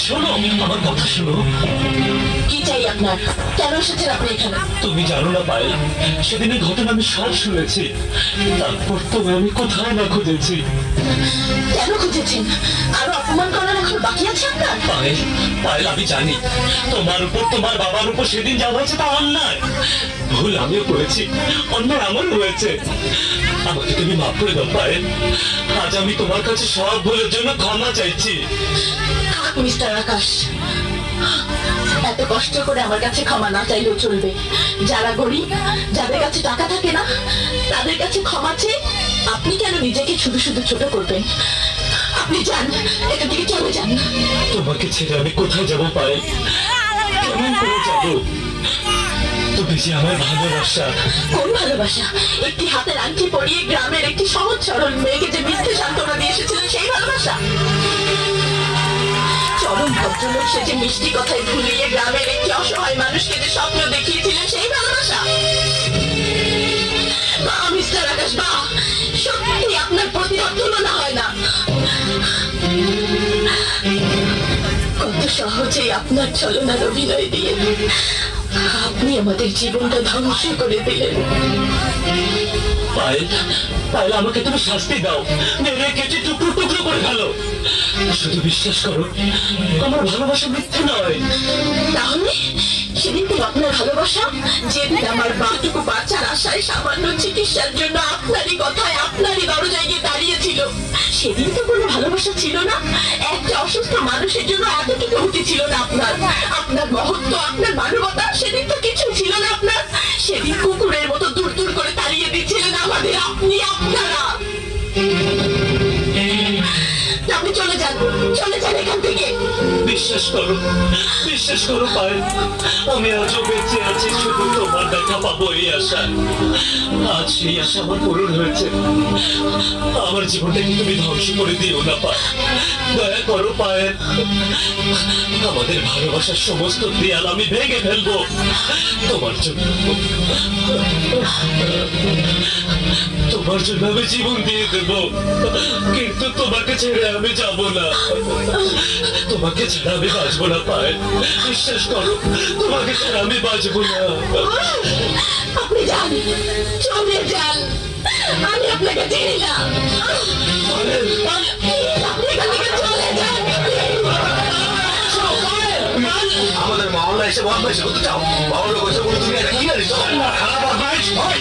শোনো, আমার কথা শোনো। কি চাই আপনার? কেন এসেছেন আপনি এখানে? তুমি জানো না পায়েল, সেদিনের ঘটনা আমি সব শুনেছি। তারপর তোমায় আমি কোথায় না খুঁজেছি। কেন খুঁজেছেন? আরো অপমান করার এখন বাকি আছে আপনার? পায়েল, পায়েল, আমি জানি তোমার উপর, তোমার বাবার উপর সেদিন যা হয়েছে তা অন্যায়। ভুল আমিও করেছি, অন্যায় আমারও হয়েছে। আমাকে তুমি মাফ করে দাও পায়েল। আজ আমি তোমার কাছে সব ভুলের জন্য ক্ষমা চাইছি। মিস্টার আকাশ, এত কষ্ট করে আমার কাছে ক্ষমা না চাইলেও চলবে। যারা গরিব, যাদের কাছে টাকা থাকে না, তাদের কাছে ক্ষমা চেয়ে আপনি কেন নিজেকে শুধু শুধু ছোট করবেন? আপনি যান, এখান থেকে চলে যান। তোমাকে ছেড়ে আমি কোথায় যাবো পায়েল? কেমন করে যাবো? তুমি যে আমার ভালোবাসা। কোন ভালোবাসা? একটি হাতের আংটি পরিয়ে গ্রামের একটি সহজ সরল মেয়েকে যে মিথ্যে সান্ত্বনা দিয়ে এসেছিলেন, সেই ভালোবাসা? চরম ভদ্রলোক সে যে মিষ্টি কথায় ভুলিয়ে গ্রামের একটি অসহায় মানুষকে যে স্বপ্ন দেখিয়েছিলেন, সেই ভালোবাসা? বা মিস্টার আকাশ, বা সত্যি আপনার প্রতিভার তুলনা হয় না। কত সহজেই আপনার ছলনার অভিনয় দিয়ে আপনি আমাদের জীবনটা ধ্বংস করে দিলেন। পায়েল, পায়েল, আমাকে তুমি শাস্তি দাও, মেরে কেটে টুকরো টুকরো করে ফেলো। শুধু বিশ্বাস করো, আমার ভালোবাসা মিথ্যে নয়। তাহলে সেদিন তো আপনার ভালোবাসা, যেদিন আমার বাটুকু বাঁচার আশায় সামান্য চিকিৎসার জন্য আপনারই কথায় আপনারই দরজায় গিয়ে দাঁড়িয়েছিল, সেদিন তো কোনো ভালোবাসা ছিল না? একটা অসুস্থ মানুষের জন্য এতটুকু উঠি ছিল না আপনার? আপনার মহত্ব, আপনার মানবতা, সেদিন তো কিছুই ছিল না আপনার। সেদিন কুকুরের মতো দূর দূর করে তাড়িয়ে দিচ্ছিলেন আমাদের আপনি, আপনারা। আপনি চলে যান, চলে যান এখান থেকে। বিশ্বাস করো, বিশ্বাস করো পায়েল, আমি আজও বেঁচে আছি শুধু তোমার দেখা পাবো এই আশা। আজ সেই আশা আমার পূরণ হয়েছে। আমার জীবনটাকে তুমি ধ্বংস করে দিও না পায়েল, দয়া করো পায়েল। আমাদের ভালোবাসার সমস্ত দেয়াল আমি ভেঙে ফেলবো তোমার জন্য। তোমার জন্য আমি জীবন দিয়ে দেবো, কিন্তু তোমাকে ছেড়ে আমি যাবো না। তোমাকে ছাড়া আমি বাঁচবো না পায়েল, বিশ্বাস করো, তোমাকে ছাড়া আমি বাঁচবো না। আপনি যান, চলে যান, আমি আপনাকে চিনি না। আপনি এখান থেকে চলে যান। আমাদের মাওলা এসে বদমাইশি করতে চাও? মাওলা কইছে বলে তুমি এটা কি জানিস? খারাপ বদমাইশ হয়।